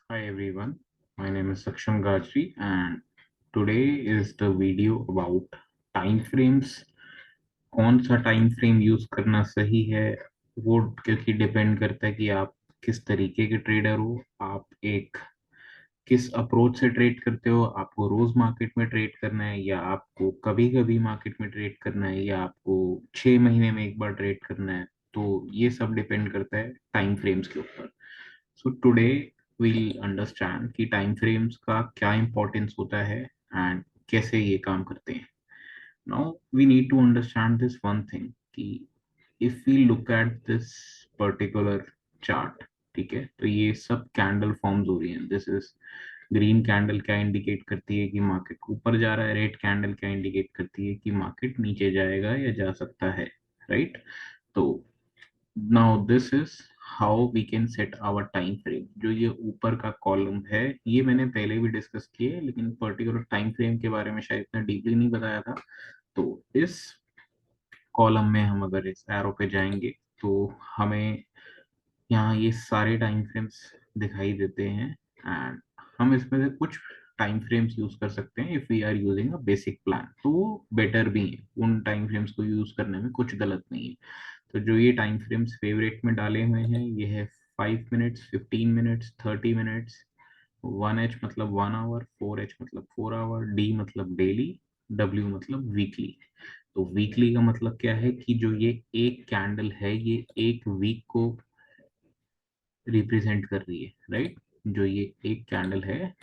Hi everyone, my name is Saksham Gajri and today is the video about time frames. कौन सा time frame use करना सही है वो क्योंकि डिपेंड करता है कि आप किस तरीके के ट्रेडर हो, आप एक किस अप्रोच से ट्रेड करते हो, आपको रोज मार्केट में ट्रेड करना है या आपको कभी कभी मार्केट में ट्रेड करना है या आपको 6 महीने में एक बार ट्रेड करना है। तो ये सब डिपेंड करता है टाइम फ्रेम्स के ऊपर। सो टुडे we'll अंडरस्टैंड कि टाइम फ्रेम्स का क्या इंपॉर्टेंस होता है एंड कैसे ये काम करते हैं। Now we need to understand this one thing कि if we look at this particular chart, ठीक है, तो ये सब कैंडल फॉर्म्स हो रही हैं। दिस इज ग्रीन कैंडल क्या इंडिकेट करती है कि मार्केट ऊपर जा रहा है, रेड कैंडल क्या इंडिकेट करती है कि मार्केट नीचे जाएगा या जा सकता है, राइट। तो now this is how we can set our time frame. जो ये ऊपर का कॉलम है ये मैंने पहले भी डिस्कस किया है, लेकिन पर्टिकुलर टाइम फ्रेम के बारे में शायद इतना डीपली नहीं बताया था। तो इस कॉलम में हम अगर इस एरो पे जाएंगे तो हमें यहाँ ये सारे टाइम फ्रेम्स दिखाई देते हैं एंड हम इसमें से कुछ टाइम फ्रेम्स यूज कर सकते हैं if we are using a basic plan, तो वो बेटर भी है। उन टाइम फ्रेम्स को यूज करने में कुछ गलत नहीं है। तो जो ये टाइम फ्रेम्स फेवरेट में डाले हुए हैं ये है 5 मिनट्स, 15 मिनट्स, 30 मिनट्स, 1H मतलब 1 आवर, 4H मतलब 4 आवर, D मतलब डेली, W मतलब वीकली। तो वीकली का मतलब क्या है कि जो ये एक कैंडल है ये एक वीक को रिप्रेजेंट कर रही है, राइट। जो ये एक कैंडल है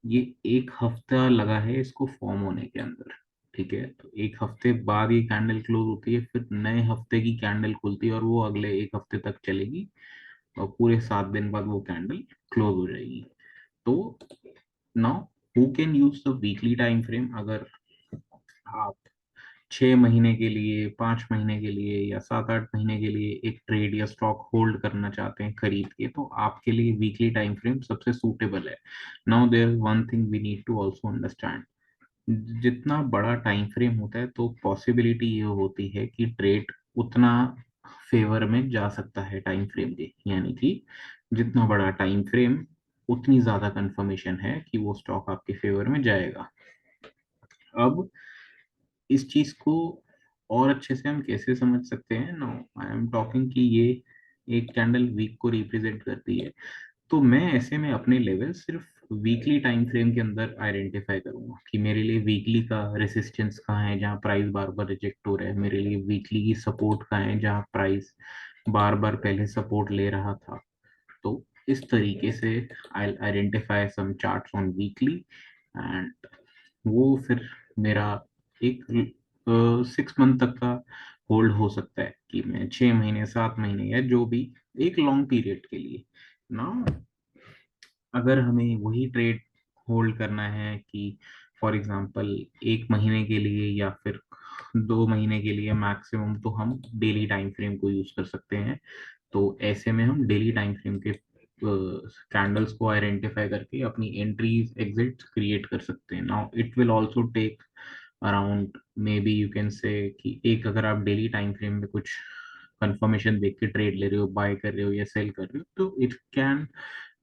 ये एक हफ्ता लगा है इसको फॉर्म होने के अंदर, ठीक है। तो एक हफ्ते बाद ये कैंडल क्लोज होती है, फिर नए हफ्ते की कैंडल खुलती है और वो अगले एक हफ्ते तक चलेगी और पूरे 7 दिन बाद वो कैंडल क्लोज हो जाएगी। तो now who can use the weekly time frame? अगर आप 6 महीने के लिए, 5 महीने के लिए या 7-8 महीने के लिए एक ट्रेड या स्टॉक होल्ड करना चाहते हैं खरीद के, तो आपके लिए वीकली टाइम फ्रेम सबसे सूटेबल है। Now there is one thing we need to also understand. जितना बड़ा टाइम फ्रेम होता है तो पॉसिबिलिटी ये होती है कि ट्रेड उतना फेवर में जा सकता है टाइम फ्रेम के, यानी कि जितना बड़ा टाइम फ्रेम उतनी ज्यादा कंफर्मेशन है कि वो स्टॉक आपके फेवर में जाएगा। अब इस चीज को और अच्छे से हम कैसे समझ सकते हैं? नो, आई एम टॉकिंग कि ये एक कैंडल वीक को रिप्रेजेंट करती है, तो मैं ऐसे में अपने लेवल सिर्फ वीकली टाइम फ्रेम के अंदर आइडेंटिफाई करूंगा कि मेरे लिए वीकली का रेसिस्टेंस कहाँ है जहाँ प्राइस बार बार रिजेक्ट हो रहा है, मेरे लिए वीकली की सपोर्ट कहाँ है जहाँ प्राइस बार बार पहले सपोर्ट ले रहा था। तो इस तरीके से I identify some charts on weekly and वो फिर मेरा एक 6 मंथ तक का होल्ड हो सकता है कि मैं 6 महीने, 7 महीने या जो भी एक लॉन्ग पीरियड के लिए ना। अगर हमें वही ट्रेड होल्ड करना है कि फॉर एग्जांपल 1 महीने के लिए या फिर 2 महीने के लिए मैक्सिमम, तो हम डेली टाइम फ्रेम को यूज कर सकते हैं। तो ऐसे में हम डेली टाइम फ्रेम के कैंडल्स को आइडेंटिफाई करके अपनी एंट्रीज एग्जिट्स क्रिएट कर सकते हैं। Now it will also take around, maybe you can say कि एक अगर आप डेली टाइम फ्रेम में कुछ कंफर्मेशन देख के ट्रेड ले रहे हो, बाय कर रहे हो या सेल कर रहे हो, तो it can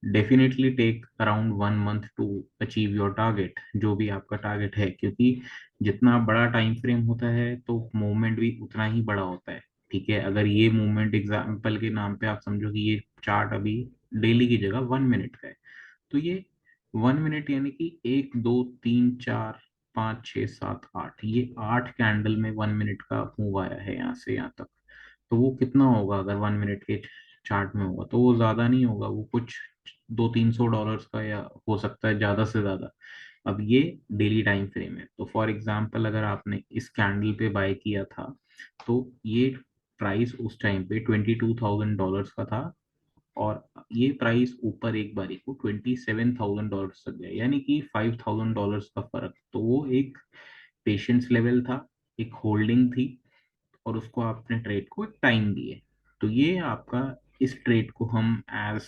definitely take around 1 month to achieve your target, जो भी आपका टारगेट है। क्योंकि जितना बड़ा टाइम फ्रेम होता है तो मूवमेंट भी उतना ही बड़ा होता है, ठीक है। अगर ये मूवमेंट एग्जाम्पल के नाम पे आप समझो कि ये चार्ट अभी डेली की जगह 1 मिनट का है, तो ये 1 मिनट यानी कि 1, 2, 3, 4, 5, 6, 7, 8, ये 8 कैंडल में 1 मिनट का मूव आया है यहाँ से यहाँ तक। तो वो कितना होगा? अगर 1 मिनट के चार्ट में होगा तो वो ज्यादा नहीं होगा, वो कुछ 200-300 डॉलर्स का या हो सकता है ज्यादा से ज्यादा। अब ये डेली टाइम फ्रेम है, तो फॉर एग्जांपल अगर आपने इस कैंडल पे बाय किया था तो ये प्राइस उस टाइम पे $22,000 का था और ये प्राइस ऊपर एक बारी को $27,000 तक गया, यानी कि $5,000 का फर्क। तो वो एक पेशेंस लेवल था, एक होल्डिंग थी और उसको आपने ट्रेड को एक टाइम दिए। तो ये आपका, इस ट्रेड को हम एज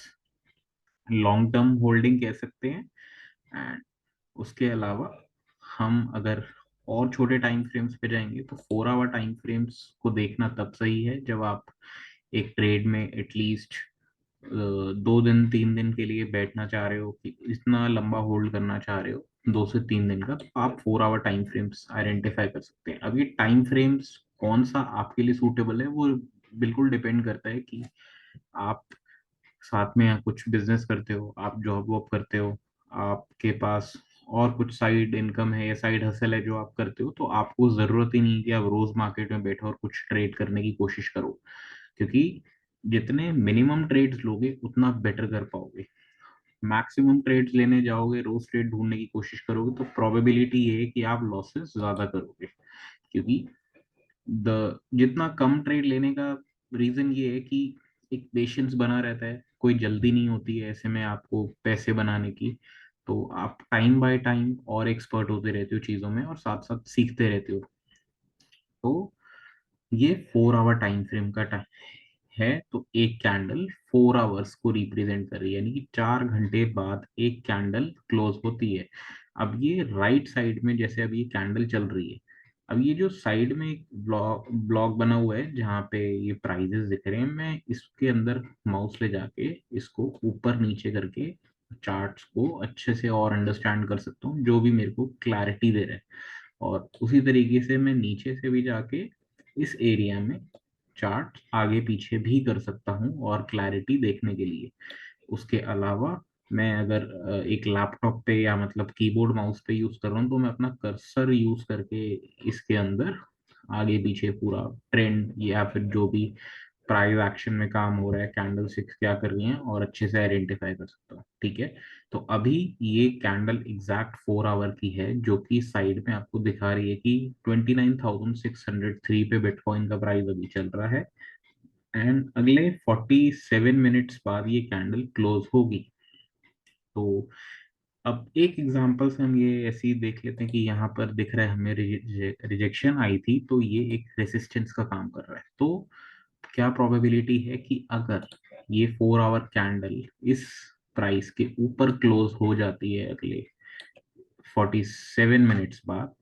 लॉन्ग टर्म होल्डिंग कह सकते हैं। एंड उसके अलावा हम अगर और छोटे टाइम फ्रेम्स पे जाएंगे तो 4 आवर टाइम फ्रेम्स को देखना तब सही है जब आप एक ट्रेड में एटलीस्ट 2 दिन 3 दिन के लिए बैठना चाह रहे हो, कि इतना लंबा होल्ड करना चाह रहे हो 2 से 3 दिन का, तो आप 4 आवर टाइम फ्रेम्स आइडेंटिफाई कर सकते हैं। अब ये टाइम फ्रेम्स कौन सा आपके लिए सूटेबल है, वो बिल्कुल डिपेंड करता है कि आप साथ में कुछ बिजनेस करते हो, आप जॉब वॉब करते हो, आपके पास और कुछ साइड इनकम है या साइड हसल है जो आप करते हो, तो आपको जरूरत ही नहीं कि आप रोज मार्केट में बैठो और कुछ ट्रेड करने की कोशिश करो, क्योंकि जितने मिनिमम ट्रेड्स लोगे उतना बेटर कर पाओगे। मैक्सिमम ट्रेड्स लेने जाओगे, रोज ट्रेड ढूंढने की कोशिश करोगे, तो प्रोबेबिलिटी ये है कि आप लॉसेस ज्यादा करोगे, क्योंकि द जितना कम ट्रेड लेने का रीजन ये है कि एक पेशेंस बना रहता है, कोई जल्दी नहीं होती है ऐसे में आपको पैसे बनाने की। तो आप टाइम बाय टाइम और एक्सपर्ट होते रहते हो चीजों में, और साथ साथ सीखते रहते हो। तो ये 4 आवर टाइम फ्रेम का टाइम है, तो एक कैंडल 4 आवर्स को रिप्रेजेंट कर रही है, यानी कि 4 घंटे बाद एक कैंडल क्लोज होती है। अब ये राइट साइड में जैसे अब ये कैंडल चल रही है, अब ये जो साइड में एक ब्लॉक ब्लॉक बना हुआ है जहाँ पे ये प्राइजेस दिख रहे हैं, मैं इसके अंदर माउस ले जाके इसको ऊपर नीचे करके चार्ट्स को अच्छे से और अंडरस्टैंड कर सकता हूँ, जो भी मेरे को क्लैरिटी दे रहा है। और उसी तरीके से मैं नीचे से भी जाके इस एरिया में चार्ट आगे पीछे भी कर सकता हूँ और क्लैरिटी देखने के लिए। उसके अलावा मैं अगर एक लैपटॉप पे या मतलब कीबोर्ड माउस पे यूज कर रहा हूँ, तो मैं अपना कर्सर यूज करके इसके अंदर आगे पीछे पूरा ट्रेंड या फिर जो भी प्राइस एक्शन में काम हो रहा है, कैंडल सिक्स क्या कर रही हैं, और अच्छे से आइडेंटिफाई कर सकता हूँ। ठीक है, तो अभी ये कैंडल एग्जैक्ट 4 आवर की है, जो कि साइड में आपको दिखा रही है कि 29,603 पे बिटकॉइन का प्राइस अभी चल रहा है। एंड अगले 47 मिनट्स बाद ये कैंडल क्लोज होगी। तो अब एक एग्जांपल से हम ये ऐसे ही देख लेते हैं कि यहाँ पर दिख रहा है हमें रिजेक्शन आई थी, तो ये एक रेसिस्टेंस का काम कर रहा है। तो क्या प्रोबेबिलिटी है कि अगर ये 4 आवर कैंडल इस प्राइस के ऊपर क्लोज हो जाती है अगले 47 मिनट्स बाद,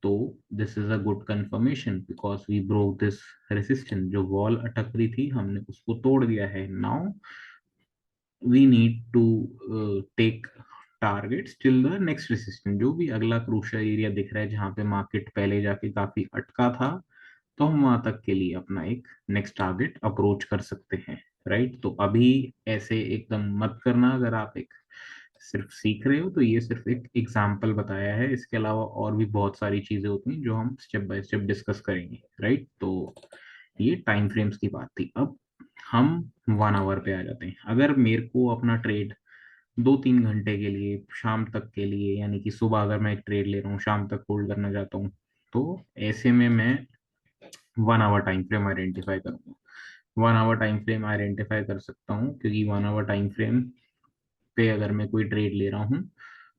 तो this is a good confirmation, because we broke this resistance. जो वॉल अटक रही थी हमने उसको तोड़ दिया है। Now we need to take targets till the next resistance, जो भी अगला क्रूशियल एरिया दिख रहा है जहां पे मार्केट पहले जाके काफी अटका था, तो हम वहां तक के लिए अपना एक नेक्स्ट टारगेट अप्रोच कर सकते हैं। राइट, तो अभी ऐसे एकदम मत करना। अगर आप एक सिर्फ सीख रहे हो तो ये सिर्फ एक एग्जाम्पल बताया है, इसके अलावा और भी बहुत सारी चीजें होती हैं जो हम स्टेप बाय स्टेप डिस्कस करेंगे। राइट, तो ये टाइम फ्रेम्स की बात थी। अब हम 1 आवर पे आ जाते हैं। अगर मेरे को अपना ट्रेड 2 3 घंटे के लिए शाम तक के लिए, यानी कि सुबह अगर मैं एक ट्रेड ले रहा हूँ शाम तक होल्ड करना चाहता हूँ, तो ऐसे में मैं 1 आवर टाइम फ्रेम आइडेंटिफाई करूंगा। 1 आवर टाइम फ्रेम आइडेंटिफाई कर सकता हूँ क्योंकि 1 आवर टाइम फ्रेम पे अगर मैं कोई ट्रेड ले रहा हूँ,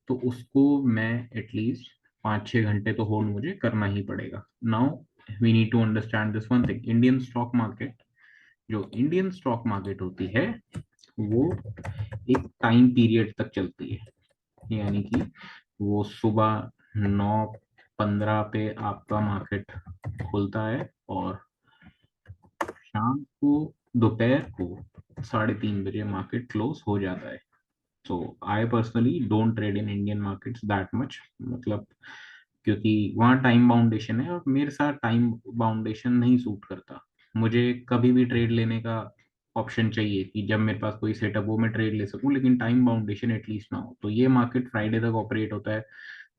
तो उसको मैं एटलीस्ट 5 6 घंटे तो होल्ड मुझे करना ही पड़ेगा। Now we need to understand this one thing. Indian stock market, जो इंडियन स्टॉक मार्केट होती है, वो एक टाइम पीरियड तक चलती है, यानी कि वो सुबह 9:15 पे आपका मार्केट खुलता है और शाम को दोपहर को 3:30 बजे मार्केट क्लोज हो जाता है। तो I personally don't trade in Indian markets that much, मतलब क्योंकि वहाँ टाइम बाउंडेशन है और मेरे साथ टाइम बाउंडेशन नहीं सूट करता। मुझे कभी भी ट्रेड लेने का ऑप्शन चाहिए कि जब मेरे पास कोई सेटअप हो मैं ट्रेड ले सकूं, लेकिन टाइम बाउंडेशन एटलीस्ट ना हो। तो ये मार्केट फ्राइडे तक ऑपरेट होता है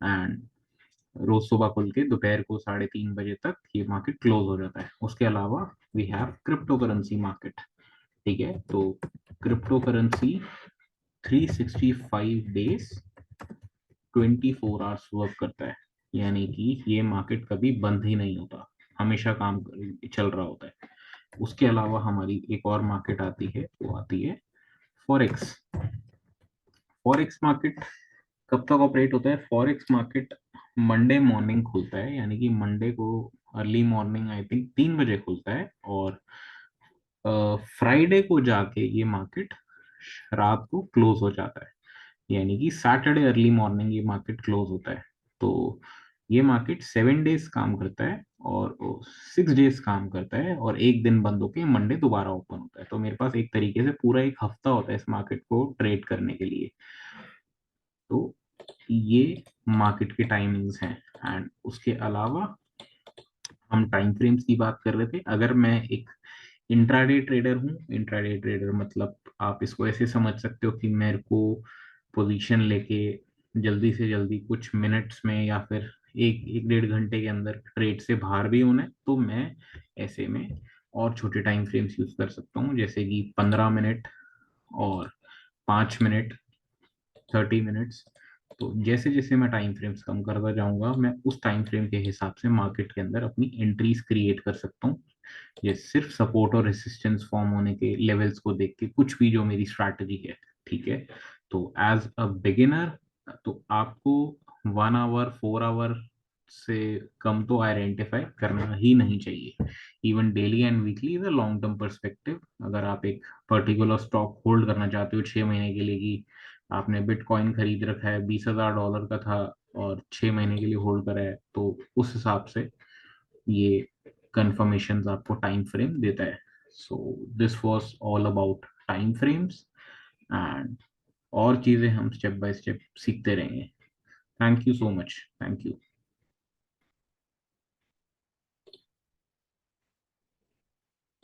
एंड रोज सुबह खुल के दोपहर को 3:30 बजे तक ये मार्केट क्लोज हो जाता है। उसके अलावा we have crypto currency market. ठीक है, तो crypto currency 365 days 24 hours work करता है, यानी कि ये मार्केट कभी बंद ही नहीं होता, हमेशा काम चल रहा होता है। उसके अलावा हमारी एक और मार्केट आती है, वो आती है फॉरेक्स। फॉरेक्स मार्केट कब तक ऑपरेट होता है? फॉरेक्स मार्केट मंडे मॉर्निंग खुलता है, यानी कि मंडे को अर्ली मॉर्निंग आई थिंक 3 बजे खुलता है, और फ्राइडे को जाके ये मार्केट रात को क्लोज हो जाता है, यानी कि सैटरडे अर्ली मॉर्निंग ये मार्केट क्लोज होता है। तो ये मार्केट 7 डेज काम करता है और 6 डेज काम करता है, और एक दिन बंद होके मंडे दोबारा ओपन होता है। तो मेरे पास एक तरीके से पूरा एक हफ्ता होता है इस मार्केट को ट्रेड करने के लिए। तो ये मार्केट के टाइमिंग्स हैं। एंड उसके अलावा हम टाइम फ्रेम्स की बात कर रहे थे। अगर मैं एक इंट्राडे ट्रेडर हूँ, इंट्राडे ट्रेडर मतलब आप इसको ऐसे समझ सकते हो कि मेरे को पोजीशन लेके जल्दी से जल्दी कुछ मिनट्स में या फिर एक एक 1.5 घंटे के अंदर ट्रेड से बाहर भी होना है, तो मैं ऐसे में और छोटे टाइम फ्रेम्स यूज कर सकता हूँ, जैसे कि 15 मिनट और 5 मिनट, 30 मिनट्स। तो जैसे जैसे मैं टाइम फ्रेम्स कम करता जाऊंगा, मैं उस टाइम फ्रेम के हिसाब से मार्केट के अंदर अपनी एंट्रीज क्रिएट कर सकता हूँ। ये सिर्फ सपोर्ट और रेसिस्टेंस फॉर्म होने के लेवल्स को देख के कुछ भी जो मेरी स्ट्रैटेजी है, ठीक है। तो एज अ बिगिनर तो आपको 1 आवर 4 आवर से कम तो आइडेंटिफाई करना ही नहीं चाहिए। Even daily and weekly is a long term perspective. अगर आप एक पर्टिकुलर स्टॉक होल्ड करना चाहते हो 6 महीने के लिए, कि आपने बिटकॉइन खरीद रखा है, $20,000 का था और 6 महीने के लिए होल्ड करा है, तो उस हिसाब से ये कंफर्मेशन आपको टाइम फ्रेम देता है। So this was all about time frames. And और चीजें हम स्टेप बाय स्टेप सीखते रहेंगे। Thank you so much. Thank you.